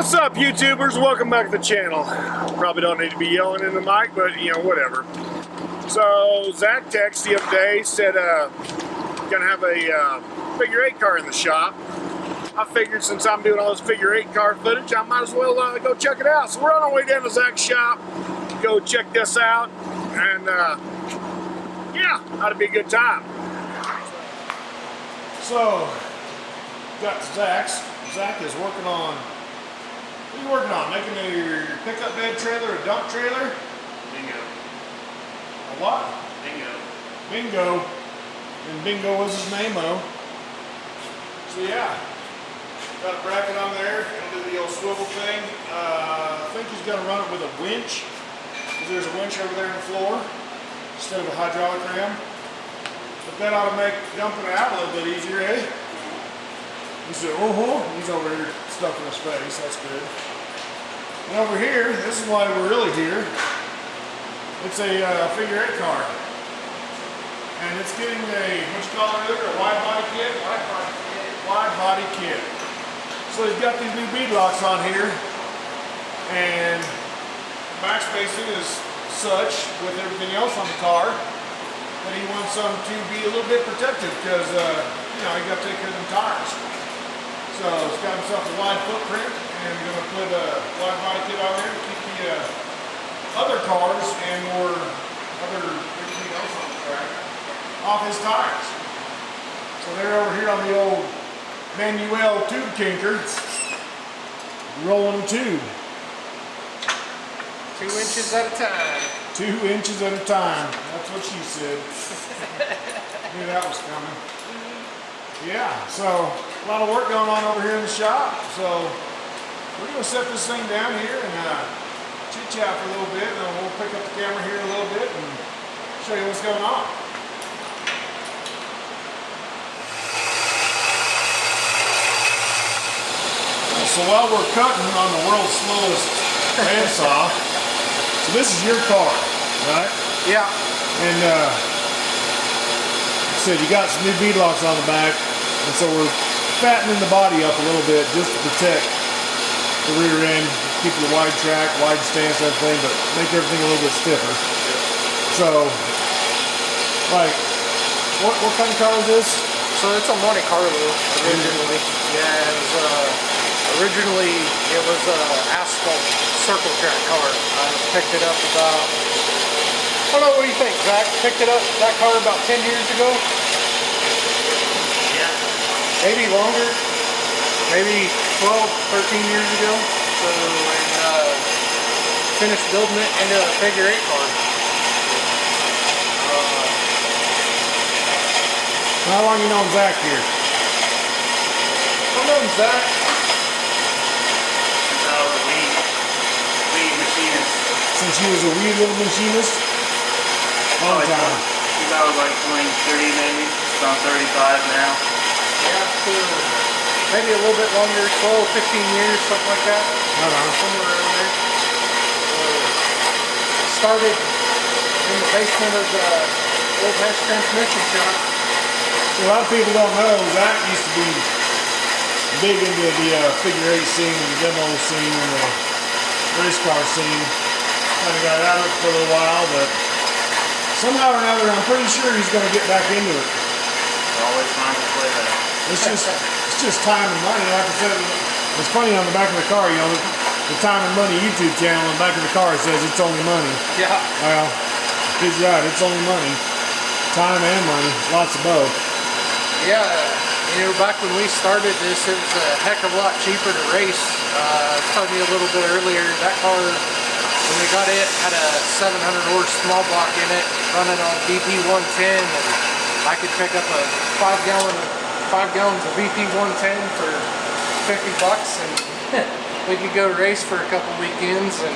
What's up, YouTubers? Welcome back to the channel. Probably don't need to be yelling in the mic, but you know, whatever. So Zach texted the other day, said gonna have a figure eight car in the shop. I figured since I'm doing all this figure eight car footage, I might as well go check it out. So we're on our way down to Zach's shop, go check this out, and yeah, ought to be a good time. So got Zach's. Zach is working on. What are you working on? Making your pickup bed trailer, a dump trailer? Bingo. A what? Bingo. Bingo. And Bingo was his name-o. So yeah, got a bracket on there. Gonna do the old swivel thing. I think he's gonna run it with a winch, because there's a winch over there on the floor instead of a hydraulic ram. But that ought to make dumping it out a little bit easier, eh? He said, he's over here stuffing his face, that's good. And over here, this is why we're really here. It's a figure eight car. And it's getting a, what you call it, a wide body kit? Wide body kit. Wide body kit. So he's got these new bead locks on here. And back spacing is such with everything else on the car that he wants them to be a little bit protected because, you know, you got to take care of them tires. So he's got himself a wide footprint and going to put a wide body kit on there to keep the other cars and everything else on the track off his tires. So they're over here on the old Manuel tube kinker, rolling a tube. 2 inches at a time. 2 inches at a time. That's what she said. Knew that was coming. Yeah, so a lot of work going on over here in the shop. So we're going to set this thing down here and chit chat for a little bit, and then we'll pick up the camera here in a little bit and show you what's going on. So while we're cutting on the world's slowest bandsaw, so this is your car, right? Yeah. And like I said, you got some new bead locks on the back, and so we're fattening the body up a little bit just to protect the rear end, keep the wide track, wide stance, everything, but make everything a little bit stiffer. So, like, what kind of car is this? So it's a Monte Carlo originally. Yeah, originally it was a asphalt circle track car. I picked it up about, I don't know, what do you think, Zach? Picked it up, that car, about 10 years ago? Yeah. Maybe longer. Maybe 12, 13 years ago. So, and finished building it into a figure eight car. How long you known Zach here? I've known Zach Since I was a weed machinist. Since you was a wee little machinist? Long time. Since I was like 23 maybe. About 35 now. Yeah, so maybe a little bit longer, 12, 15 years, something like that. I don't know. Somewhere around there. Started in the basement of the old hash transmission shop. A lot of people don't know, Zach used to be big into the figure eight scene, the demo scene, and the race car scene. Kind of got out of it for a little while, but somehow or another, I'm pretty sure he's going to get back into it. Always finds a way back. It's just time and money. Like I said, it's funny on the back of the car, you know, the Time and Money YouTube channel on the back of the car says it's only money. Yeah. Well, he's right, it's only money. Time and money, lots of both. Yeah, you know, back when we started this, it was a heck of a lot cheaper to race. I told you a little bit earlier, that car, when we got it, had a 700 horse small block in it, running on BP 110, and I could pick up a 5 gallons of BP 110 for $50, and we could go race for a couple weekends. And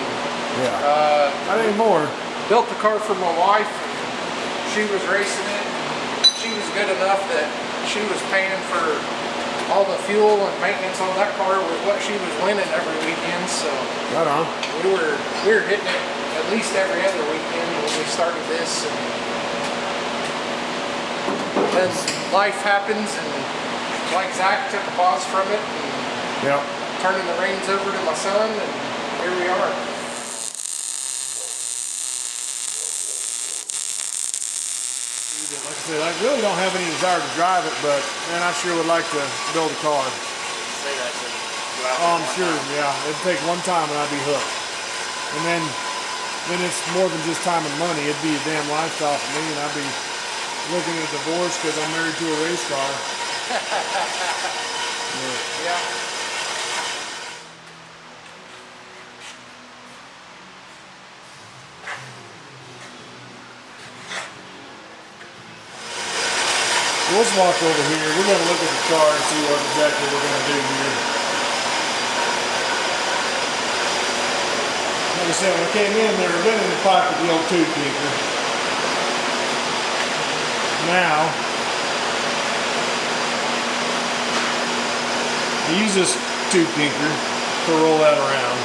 not anymore. built the car for my wife. She was racing it. She was good enough that she was paying for all the fuel and maintenance on that car with what she was winning every weekend. So Right on. we were hitting it at least every other weekend when we started this. And then life happens, and like Zach took a pause from it. And Yep. turning the reins over to my son, and here we are. Like I said, I really don't have any desire to drive it, but man, I sure would like to build a car. Say that to you. Go out Oh, there I'm one sure, time. yeah. It'd take one time and I'd be hooked. And then it's more than just time and money. It'd be a damn lifestyle for me, and I'd be looking at divorce because I'm married to a race car. Yeah. Let's walk over here. We're going to look at the car and see what exactly we're going to do here. Like I said, when I came in, they were running the pipe with the old tube tinker. Now, I use this tube tinker to roll that around.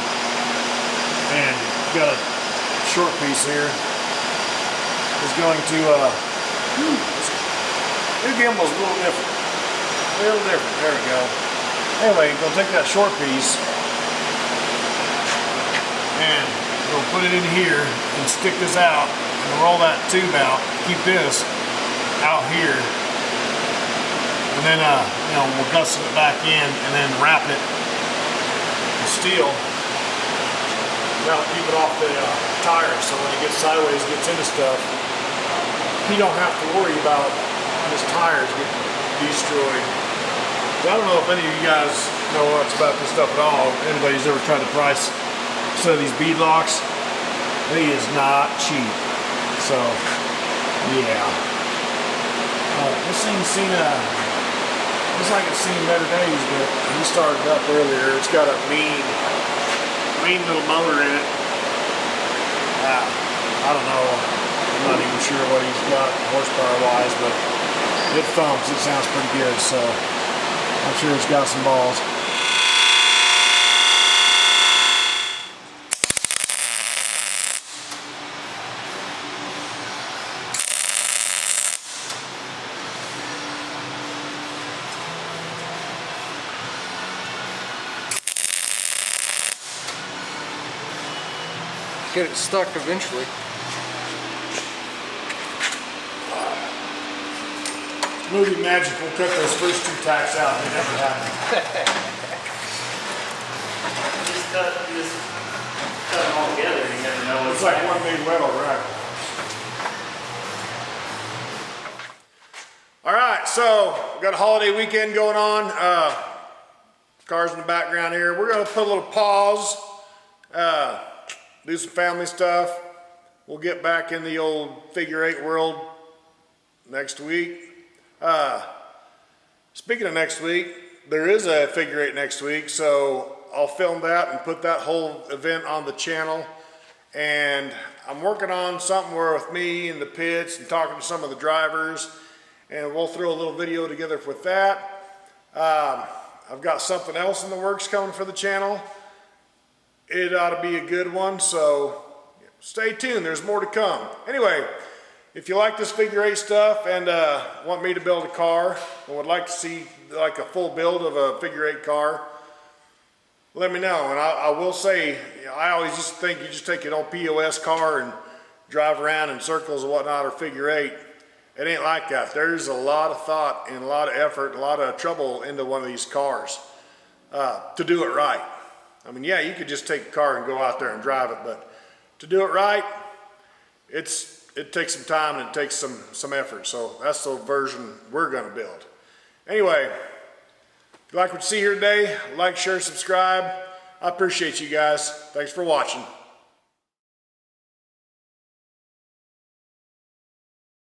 And got a short piece here. It's going to, the gimbal's a little different. There we go. Anyway, go take that short piece and we'll put it in here and stick this out and roll that tube out. Keep this out here. And then, we'll gusset it back in and then wrap it with steel. That'll keep it off the tires, so when it gets sideways, gets into stuff, you don't have to worry about his tires getting destroyed. I don't know if any of you guys know much about this stuff at all. If anybody's ever tried to price some of these bead locks, it is not cheap. So, yeah. This thing's seen looks like it's seen better days, but he started up earlier. It's got a mean little motor in it. I don't know. I'm not even sure what he's got horsepower wise, but it thumps. It sounds pretty good, so I'm sure it's got some balls. Get it stuck eventually. Movie magic will cut those first two tacks out. They never happen. Just cut them all together and you never know what's It's like one big metal rack. All right, so we've got a holiday weekend going on. Cars in the background here. We're going to put a little pause, do some family stuff. We'll get back in the old figure eight world next week. Speaking of next week, there is a figure eight next week, so I'll film that and put that whole event on the channel. And I'm working on something where with me in the pits and talking to some of the drivers, and we'll throw a little video together with that. I've got something else in the works coming for the channel. It ought to be a good one, so stay tuned. There's more to come. Anyway, if you like this figure eight stuff and want me to build a car and would like to see like a full build of a figure eight car, let me know. And I will say, I always used to think you just take an old POS car and drive around in circles and whatnot, or figure eight. It ain't like that. There's a lot of thought and a lot of effort, and a lot of trouble into one of these cars to do it right. I mean, yeah, you could just take a car and go out there and drive it, but to do it right, it takes some time and it takes some effort. So that's the version we're going to build. Anyway, if you like what you see here today, like, share, subscribe. I appreciate you guys. Thanks for watching.